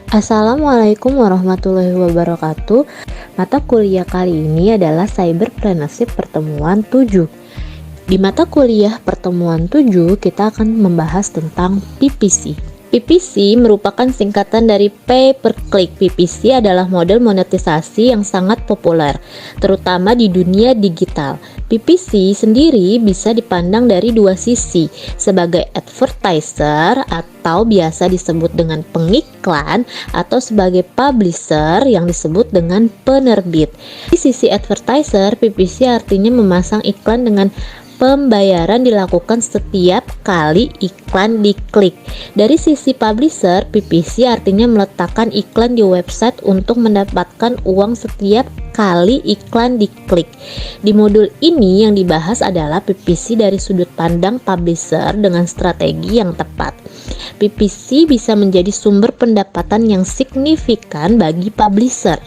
Assalamualaikum warahmatullahi wabarakatuh. Mata kuliah kali ini adalah Cyberpreneurship pertemuan 7. Di mata kuliah pertemuan 7, kita akan membahas tentang PPC. PPC merupakan singkatan dari Pay Per Click. PPC adalah model monetisasi yang sangat populer, terutama di dunia digital. PPC sendiri bisa dipandang dari dua sisi, sebagai advertiser atau biasa disebut dengan pengiklan, atau sebagai publisher yang disebut dengan penerbit. Di sisi advertiser, PPC artinya memasang iklan dengan pembayaran dilakukan setiap kali iklan diklik. Dari sisi publisher, PPC artinya meletakkan iklan di website untuk mendapatkan uang setiap kali iklan diklik. Di modul ini yang dibahas adalah PPC dari sudut pandang publisher dengan strategi yang tepat. PPC bisa menjadi sumber pendapatan yang signifikan bagi publisher.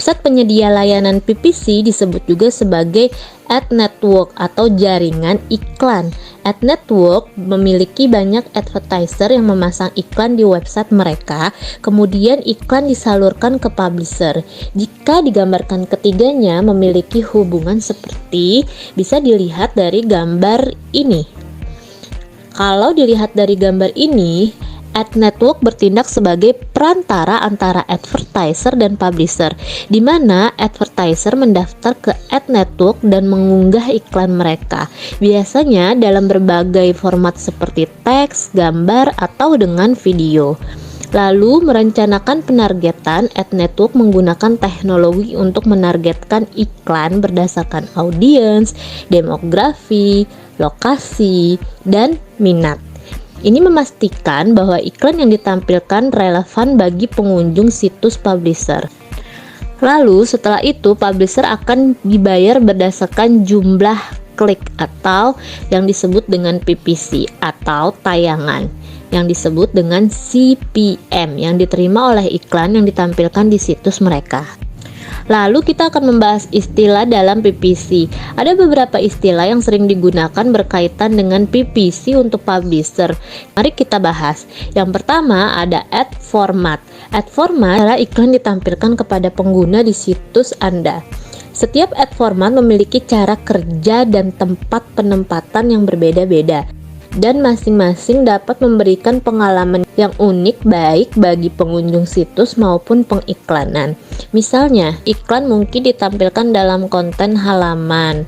Website penyedia layanan PPC disebut juga sebagai ad network atau jaringan iklan. Ad network memiliki banyak advertiser yang memasang iklan di website mereka, kemudian iklan disalurkan ke publisher. Jika digambarkan ketiganya memiliki hubungan seperti bisa dilihat dari gambar ini. Kalau dilihat dari gambar ini, ad network bertindak sebagai perantara antara advertiser dan publisher, di mana advertiser mendaftar ke ad network dan mengunggah iklan mereka, biasanya dalam berbagai format seperti teks, gambar, atau dengan video. Lalu merencanakan penargetan. Ad network menggunakan teknologi untuk menargetkan iklan berdasarkan audiens, demografi, lokasi, dan minat. Ini memastikan bahwa iklan yang ditampilkan relevan bagi pengunjung situs publisher. Lalu setelah itu publisher akan dibayar berdasarkan jumlah klik atau yang disebut dengan PPC atau tayangan, yang disebut dengan CPM yang diterima oleh iklan yang ditampilkan di situs mereka. Lalu kita akan membahas istilah dalam PPC. Ada beberapa istilah yang sering digunakan berkaitan dengan PPC untuk publisher. Mari kita bahas. Yang pertama ada ad format. Ad format adalah iklan ditampilkan kepada pengguna di situs Anda. Setiap ad format memiliki cara kerja dan tempat penempatan yang berbeda-beda, dan masing-masing dapat memberikan pengalaman yang unik baik bagi pengunjung situs maupun pengiklanan. Misalnya, iklan mungkin ditampilkan dalam konten halaman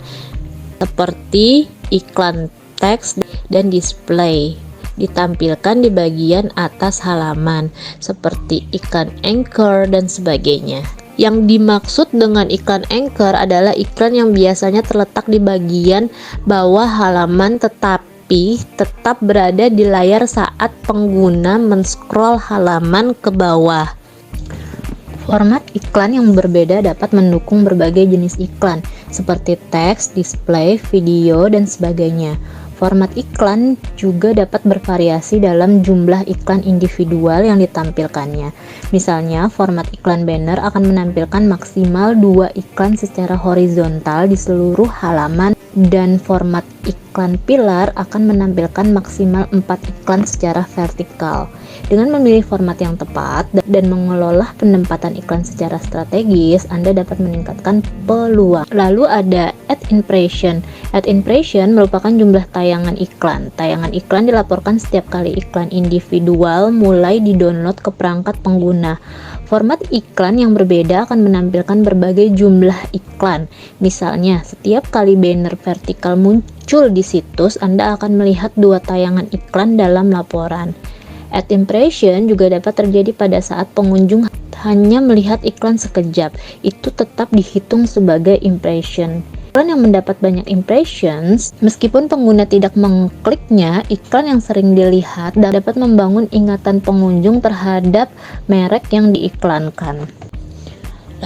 seperti iklan teks dan display ditampilkan di bagian atas halaman seperti iklan anchor dan sebagainya. Yang dimaksud dengan iklan anchor adalah iklan yang biasanya terletak di bagian bawah halaman tetapi tetap berada di layar saat pengguna men-scroll halaman ke bawah. Format iklan yang berbeda dapat mendukung berbagai jenis iklan seperti teks, display, video, dan sebagainya. Format iklan juga dapat bervariasi dalam jumlah iklan individual yang ditampilkannya. Misalnya, format iklan banner akan menampilkan maksimal 2 iklan secara horizontal di seluruh halaman, dan format iklan pilar akan menampilkan maksimal 4 iklan secara vertikal. Dengan memilih format yang tepat dan mengelola penempatan iklan secara strategis, Anda dapat meningkatkan peluang. Lalu ada ad impression. Ad impression merupakan jumlah tayangan iklan. Tayangan iklan dilaporkan setiap kali iklan individual mulai di-download ke perangkat pengguna. Format iklan yang berbeda akan menampilkan berbagai jumlah iklan. Misalnya, setiap kali banner vertikal muncul di situs, Anda akan melihat 2 tayangan iklan dalam laporan. Ad impression juga dapat terjadi pada saat pengunjung hanya melihat iklan sekejap. Itu tetap dihitung sebagai impression. Iklan yang mendapat banyak impressions, meskipun pengguna tidak mengkliknya, iklan yang sering dilihat dapat membangun ingatan pengunjung terhadap merek yang diiklankan.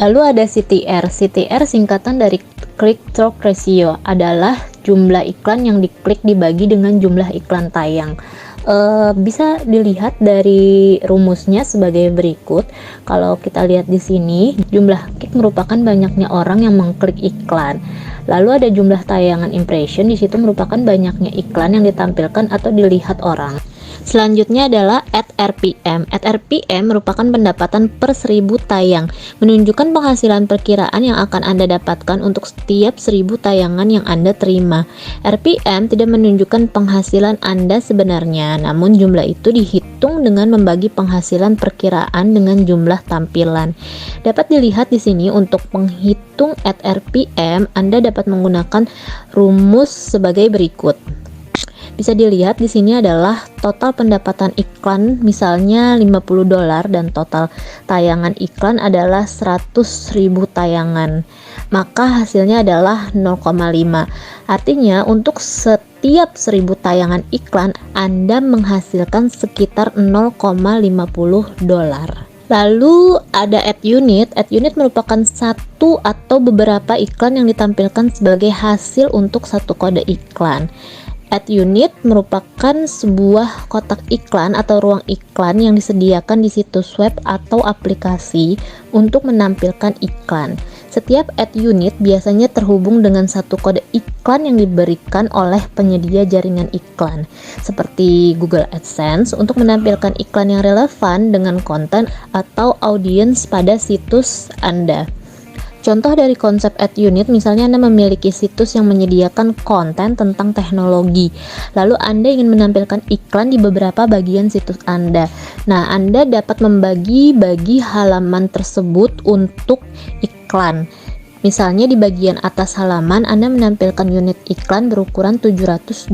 Lalu ada CTR. CTR singkatan dari click-through ratio, adalah jumlah iklan yang diklik dibagi dengan jumlah iklan tayang. Bisa dilihat dari rumusnya sebagai berikut. Kalau kita lihat di sini, jumlah klik merupakan banyaknya orang yang mengklik iklan. Lalu ada jumlah tayangan impression, di situ merupakan banyaknya iklan yang ditampilkan atau dilihat orang. Selanjutnya adalah @rpm. @rpm merupakan pendapatan per 1000 tayang, menunjukkan penghasilan perkiraan yang akan Anda dapatkan untuk setiap 1000 tayangan yang Anda terima. RPM tidak menunjukkan penghasilan Anda sebenarnya, namun jumlah itu dihitung dengan membagi penghasilan perkiraan dengan jumlah tampilan. Dapat dilihat di sini untuk penghitung @rpm, Anda dapat menggunakan rumus sebagai berikut. Bisa dilihat di sini adalah total pendapatan iklan misalnya $50 dan total tayangan iklan adalah 100.000 tayangan. Maka hasilnya adalah 0,5. Artinya untuk setiap 1000 tayangan iklan Anda menghasilkan sekitar $0,50. Lalu ada ad unit. Ad unit merupakan satu atau beberapa iklan yang ditampilkan sebagai hasil untuk satu kode iklan. Ad unit merupakan sebuah kotak iklan atau ruang iklan yang disediakan di situs web atau aplikasi untuk menampilkan iklan. Setiap ad unit biasanya terhubung dengan satu kode iklan yang diberikan oleh penyedia jaringan iklan, seperti Google AdSense untuk menampilkan iklan yang relevan dengan konten atau audiens pada situs Anda. Contoh dari konsep ad unit, misalnya Anda memiliki situs yang menyediakan konten tentang teknologi, lalu Anda ingin menampilkan iklan di beberapa bagian situs Anda. Nah, Anda dapat membagi-bagi halaman tersebut untuk iklan. Misalnya di bagian atas halaman Anda menampilkan unit iklan berukuran 728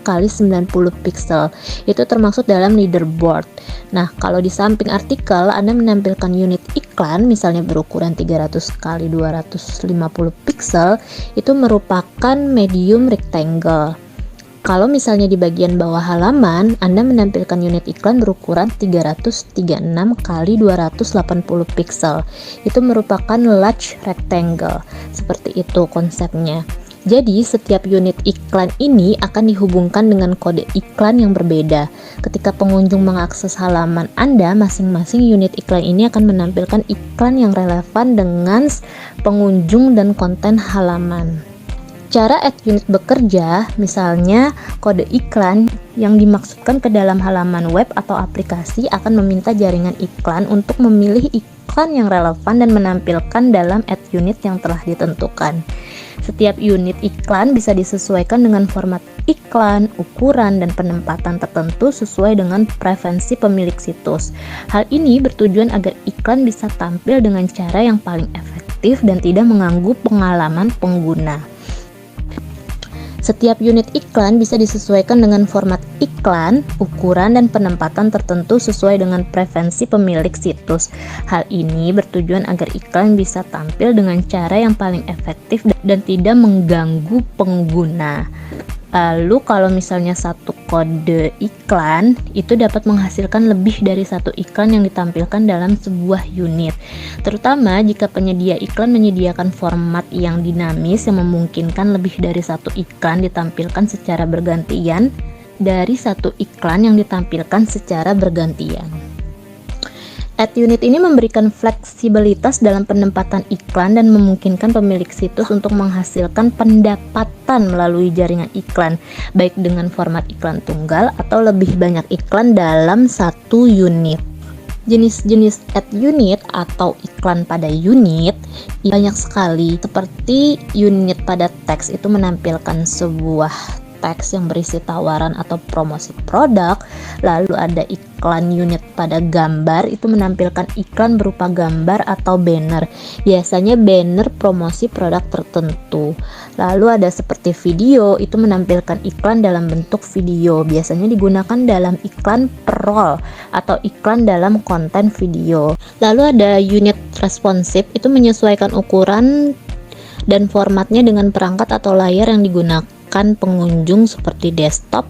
x 90 pixel. Itu termasuk dalam leaderboard. Nah, kalau di samping artikel Anda menampilkan unit iklan misalnya berukuran 300 x 250 pixel, itu merupakan medium rectangle. Kalau misalnya di bagian bawah halaman Anda menampilkan unit iklan berukuran 336 x 280 pixel, itu merupakan large rectangle. Seperti itu konsepnya. Jadi setiap unit iklan ini akan dihubungkan dengan kode iklan yang berbeda. Ketika pengunjung mengakses halaman Anda, masing-masing unit iklan ini akan menampilkan iklan yang relevan dengan pengunjung dan konten halaman. Cara ad unit bekerja, misalnya kode iklan yang dimaksudkan ke dalam halaman web atau aplikasi akan meminta jaringan iklan untuk memilih iklan yang relevan dan menampilkan dalam ad unit yang telah ditentukan. Setiap unit iklan bisa disesuaikan dengan format iklan, ukuran, dan penempatan tertentu sesuai dengan preferensi pemilik situs. Hal ini bertujuan agar iklan bisa tampil dengan cara yang paling efektif dan tidak mengganggu pengalaman pengguna. Setiap unit iklan bisa disesuaikan dengan format iklan, ukuran, dan penempatan tertentu sesuai dengan preferensi pemilik situs. Hal ini bertujuan agar iklan bisa tampil dengan cara yang paling efektif dan tidak mengganggu pengguna. Lalu kalau misalnya satu kode iklan itu dapat menghasilkan lebih dari satu iklan yang ditampilkan dalam sebuah unit, terutama jika penyedia iklan menyediakan format yang dinamis yang memungkinkan lebih dari satu iklan ditampilkan secara bergantian dari satu iklan yang ditampilkan secara bergantian. Ad unit ini memberikan fleksibilitas dalam penempatan iklan dan memungkinkan pemilik situs untuk menghasilkan pendapatan melalui jaringan iklan, baik dengan format iklan tunggal atau lebih banyak iklan dalam satu unit. Jenis-jenis ad unit atau iklan pada unit banyak sekali, seperti unit pada teks itu menampilkan sebuah teks yang berisi tawaran atau promosi produk. Lalu ada iklan unit pada gambar, itu menampilkan iklan berupa gambar atau banner, biasanya banner promosi produk tertentu. Lalu ada seperti video, itu menampilkan iklan dalam bentuk video, biasanya digunakan dalam iklan per-roll atau iklan dalam konten video. Lalu ada unit responsif, itu menyesuaikan ukuran dan formatnya dengan perangkat atau layar yang digunakan pengunjung seperti desktop,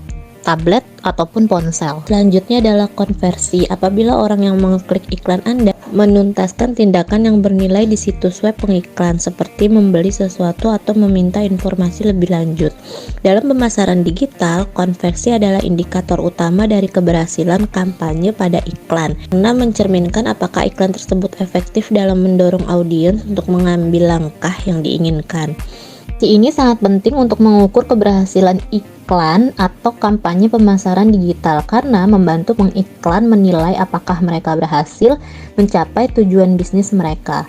tablet, ataupun ponsel. Selanjutnya adalah konversi. Apabila orang yang mengklik iklan Anda menuntaskan tindakan yang bernilai di situs web pengiklan, seperti membeli sesuatu atau meminta informasi lebih lanjut. Dalam pemasaran digital, konversi adalah indikator utama dari keberhasilan kampanye pada iklan, karena mencerminkan apakah iklan tersebut efektif dalam mendorong audiens untuk mengambil langkah yang diinginkan. Ini sangat penting untuk mengukur keberhasilan iklan atau kampanye pemasaran digital karena membantu pengiklan menilai apakah mereka berhasil mencapai tujuan bisnis mereka.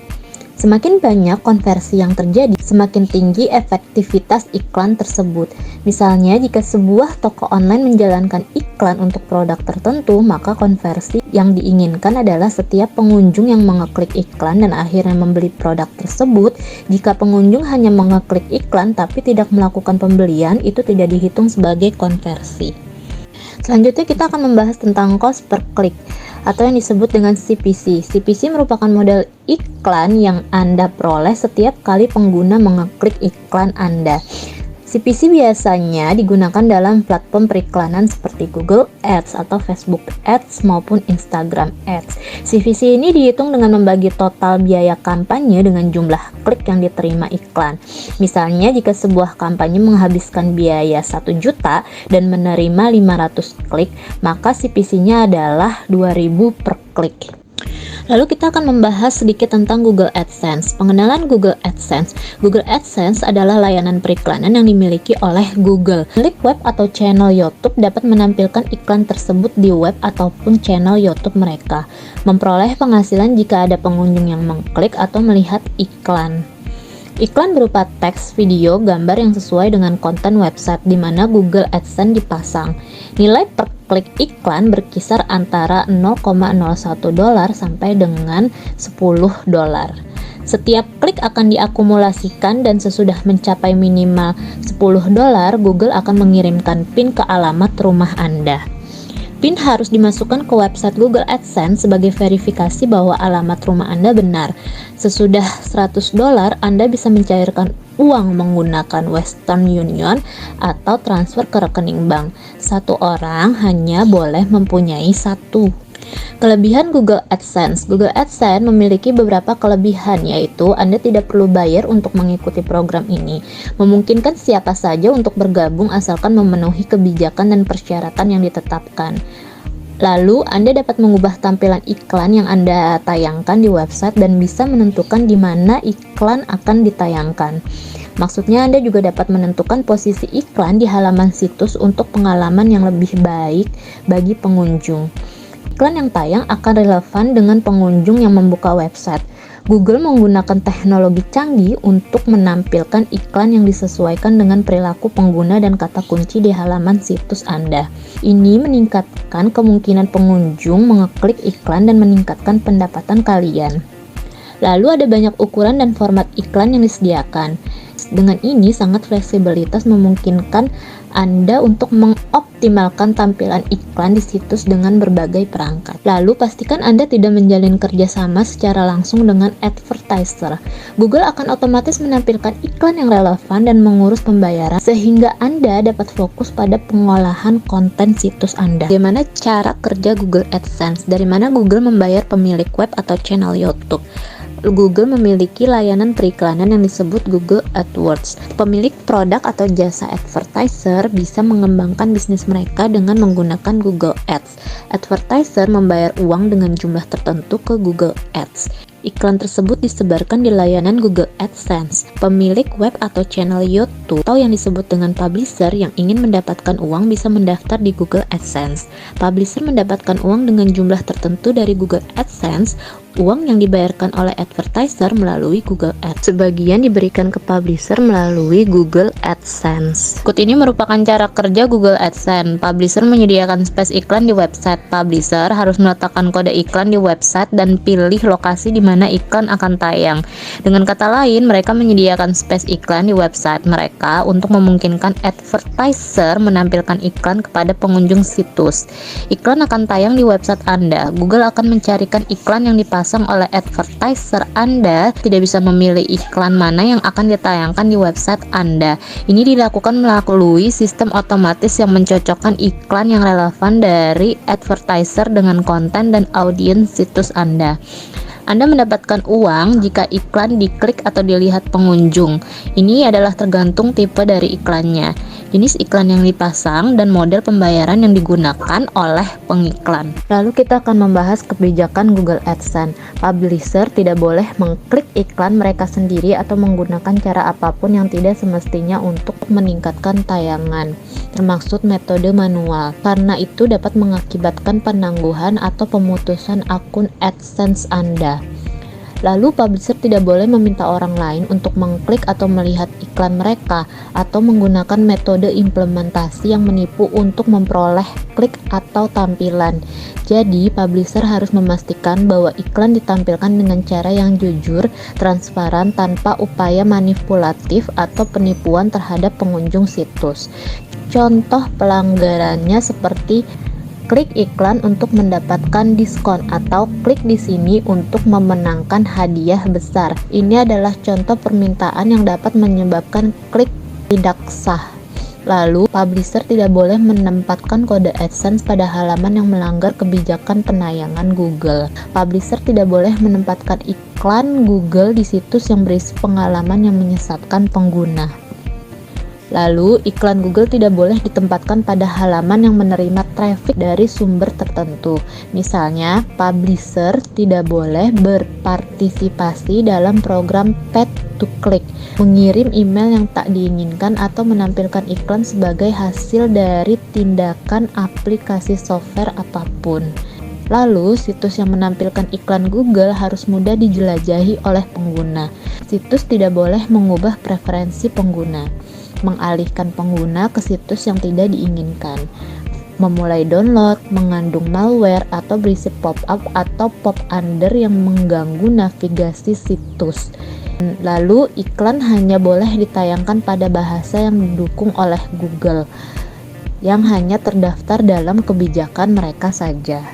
Semakin banyak konversi yang terjadi, semakin tinggi efektivitas iklan tersebut. Misalnya, jika sebuah toko online menjalankan iklan untuk produk tertentu, maka konversi yang diinginkan adalah setiap pengunjung yang mengeklik iklan dan akhirnya membeli produk tersebut. Jika pengunjung hanya mengeklik iklan tapi tidak melakukan pembelian, itu tidak dihitung sebagai konversi. Selanjutnya kita akan membahas tentang cost per click atau yang disebut dengan CPC. CPC merupakan modal iklan yang Anda peroleh setiap kali pengguna mengeklik iklan Anda. CPC biasanya digunakan dalam platform periklanan seperti Google Ads atau Facebook Ads maupun Instagram Ads. CPC ini dihitung dengan membagi total biaya kampanye dengan jumlah klik yang diterima iklan. Misalnya jika sebuah kampanye menghabiskan biaya 1 juta dan menerima 500 klik, maka CPC-nya adalah 2.000 per klik. Lalu kita akan membahas sedikit tentang Google AdSense. Pengenalan Google AdSense. Google AdSense adalah layanan periklanan yang dimiliki oleh Google. Pemilik web atau channel YouTube dapat menampilkan iklan tersebut di web ataupun channel YouTube mereka. Memperoleh penghasilan jika ada pengunjung yang mengklik atau melihat iklan. Iklan berupa teks, video, gambar yang sesuai dengan konten website di mana Google AdSense dipasang. Nilai per klik iklan berkisar antara $0,01 sampai dengan $10. Setiap klik akan diakumulasikan dan sesudah mencapai minimal $10, Google akan mengirimkan PIN ke alamat rumah Anda. PIN harus dimasukkan ke website Google AdSense sebagai verifikasi bahwa alamat rumah Anda benar. Sesudah $100, Anda bisa mencairkan uang menggunakan Western Union atau transfer ke rekening bank. Satu orang hanya boleh mempunyai satu. Kelebihan Google AdSense. Google AdSense memiliki beberapa kelebihan, yaitu Anda tidak perlu bayar untuk mengikuti program ini. Memungkinkan siapa saja untuk bergabung asalkan memenuhi kebijakan dan persyaratan yang ditetapkan. Lalu, Anda dapat mengubah tampilan iklan yang Anda tayangkan di website dan bisa menentukan di mana iklan akan ditayangkan. Maksudnya, Anda juga dapat menentukan posisi iklan di halaman situs untuk pengalaman yang lebih baik bagi pengunjung. Iklan yang tayang akan relevan dengan pengunjung yang membuka website. Google menggunakan teknologi canggih untuk menampilkan iklan yang disesuaikan dengan perilaku pengguna dan kata kunci di halaman situs Anda. Ini meningkatkan kemungkinan pengunjung mengeklik iklan dan meningkatkan pendapatan kalian. Lalu ada banyak ukuran dan format iklan yang disediakan. Dengan ini sangat fleksibilitas memungkinkan Anda untuk mengoptimalkan tampilan iklan di situs dengan berbagai perangkat. Lalu pastikan Anda tidak menjalin kerjasama secara langsung dengan advertiser. Google akan otomatis menampilkan iklan yang relevan dan mengurus pembayaran sehingga Anda dapat fokus pada pengolahan konten situs Anda. Bagaimana cara kerja Google AdSense? Dari mana Google membayar pemilik web atau channel YouTube? Google memiliki layanan periklanan yang disebut Google AdWords. Pemilik produk atau jasa advertiser bisa mengembangkan bisnis mereka dengan menggunakan Google Ads. Advertiser membayar uang dengan jumlah tertentu ke Google Ads. Iklan tersebut disebarkan di layanan Google AdSense. Pemilik web atau channel YouTube atau yang disebut dengan publisher yang ingin mendapatkan uang bisa mendaftar di Google AdSense. Publisher mendapatkan uang dengan jumlah tertentu dari Google AdSense. Uang yang dibayarkan oleh advertiser melalui Google Ads. Sebagian diberikan ke publisher melalui Google AdSense. Berikut ini merupakan cara kerja Google AdSense. Publisher menyediakan space iklan di website. Publisher harus meletakkan kode iklan di website dan pilih lokasi di mana iklan akan tayang. Dengan kata lain, mereka menyediakan space iklan di website mereka untuk memungkinkan advertiser menampilkan iklan kepada pengunjung situs. Iklan akan tayang di website Anda. Google akan mencarikan iklan yang dipasang oleh advertiser Anda, tidak bisa memilih iklan mana yang akan ditayangkan di website Anda. Ini dilakukan melalui sistem otomatis yang mencocokkan iklan yang relevan dari advertiser dengan konten dan audiens situs Anda. Anda mendapatkan uang jika iklan diklik atau dilihat pengunjung. Ini adalah tergantung tipe dari iklannya, jenis iklan yang dipasang, dan model pembayaran yang digunakan oleh pengiklan. Lalu kita akan membahas kebijakan Google AdSense. Publisher tidak boleh mengklik iklan mereka sendiri atau menggunakan cara apapun yang tidak semestinya untuk meningkatkan tayangan, termasuk metode manual, karena itu dapat mengakibatkan penangguhan atau pemutusan akun AdSense Anda. Lalu publisher tidak boleh meminta orang lain untuk mengklik atau melihat iklan mereka, atau menggunakan metode implementasi yang menipu untuk memperoleh klik atau tampilan. Jadi publisher harus memastikan bahwa iklan ditampilkan dengan cara yang jujur, transparan, tanpa upaya manipulatif atau penipuan terhadap pengunjung situs. Contoh pelanggarannya seperti klik iklan untuk mendapatkan diskon, atau klik di sini untuk memenangkan hadiah besar. Ini adalah contoh permintaan yang dapat menyebabkan klik tidak sah. Lalu, publisher tidak boleh menempatkan kode AdSense pada halaman yang melanggar kebijakan penayangan Google. Publisher tidak boleh menempatkan iklan Google di situs yang berisi pengalaman yang menyesatkan pengguna. Lalu, iklan Google tidak boleh ditempatkan pada halaman yang menerima traffic dari sumber tertentu. Misalnya, publisher tidak boleh berpartisipasi dalam program paid to click, mengirim email yang tak diinginkan, atau menampilkan iklan sebagai hasil dari tindakan aplikasi software apapun. Lalu, situs yang menampilkan iklan Google harus mudah dijelajahi oleh pengguna. Situs tidak boleh mengubah preferensi pengguna, mengalihkan pengguna ke situs yang tidak diinginkan, memulai download, mengandung malware, atau berisi pop-up atau pop-under yang mengganggu navigasi situs. Lalu, iklan hanya boleh ditayangkan pada bahasa yang didukung oleh Google, yang hanya terdaftar dalam kebijakan mereka saja.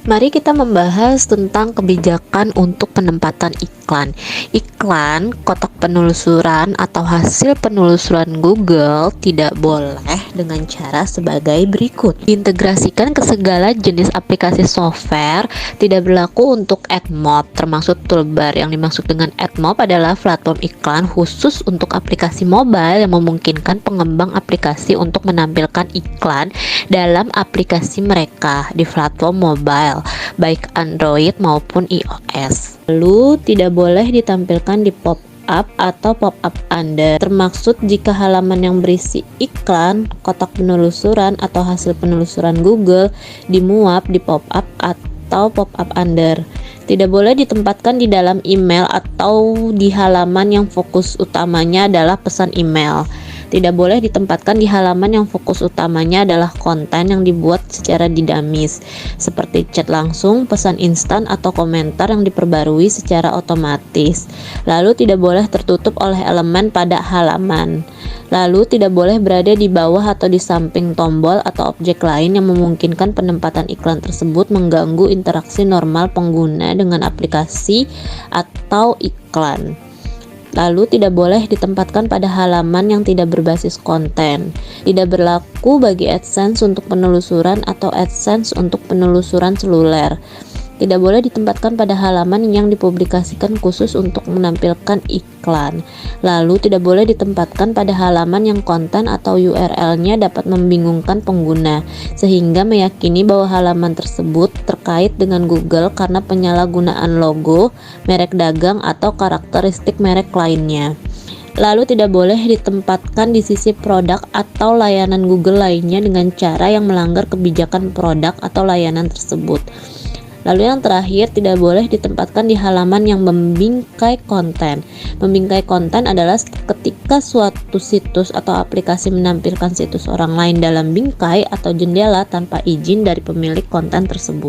Mari kita membahas tentang kebijakan untuk penempatan iklan. Iklan, kotak penelusuran, atau hasil penelusuran Google tidak boleh dengan cara sebagai berikut. Diintegrasikan ke segala jenis aplikasi software, tidak berlaku untuk AdMob, termasuk toolbar. Yang dimaksud dengan AdMob adalah platform iklan khusus untuk aplikasi mobile yang memungkinkan pengembang aplikasi untuk menampilkan iklan dalam aplikasi mereka di platform mobile, baik Android maupun iOS. Lalu, tidak boleh ditampilkan di pop-up atau pop-up under, termaksud jika halaman yang berisi iklan, kotak penelusuran, atau hasil penelusuran Google dimuat di pop-up atau pop-up under. Tidak boleh ditempatkan di dalam email atau di halaman yang fokus utamanya adalah pesan email. Tidak boleh ditempatkan di halaman yang fokus utamanya adalah konten yang dibuat secara dinamis, seperti chat langsung, pesan instan, atau komentar yang diperbarui secara otomatis. Lalu, tidak boleh tertutup oleh elemen pada halaman. Lalu, tidak boleh berada di bawah atau di samping tombol atau objek lain yang memungkinkan penempatan iklan tersebut mengganggu interaksi normal pengguna dengan aplikasi atau iklan. Lalu, tidak boleh ditempatkan pada halaman yang tidak berbasis konten. Tidak berlaku bagi AdSense untuk penelusuran atau AdSense untuk penelusuran seluler. Tidak boleh ditempatkan pada halaman yang dipublikasikan khusus untuk menampilkan iklan. Lalu, tidak boleh ditempatkan pada halaman yang konten atau URL-nya dapat membingungkan pengguna, sehingga meyakini bahwa halaman tersebut terkait dengan Google karena penyalahgunaan logo, merek dagang, atau karakteristik merek lainnya. Lalu, tidak boleh ditempatkan di sisi produk atau layanan Google lainnya dengan cara yang melanggar kebijakan produk atau layanan tersebut. Lalu yang terakhir, tidak boleh ditempatkan di halaman yang membingkai konten. Membingkai konten adalah ketika suatu situs atau aplikasi menampilkan situs orang lain dalam bingkai atau jendela tanpa izin dari pemilik konten tersebut.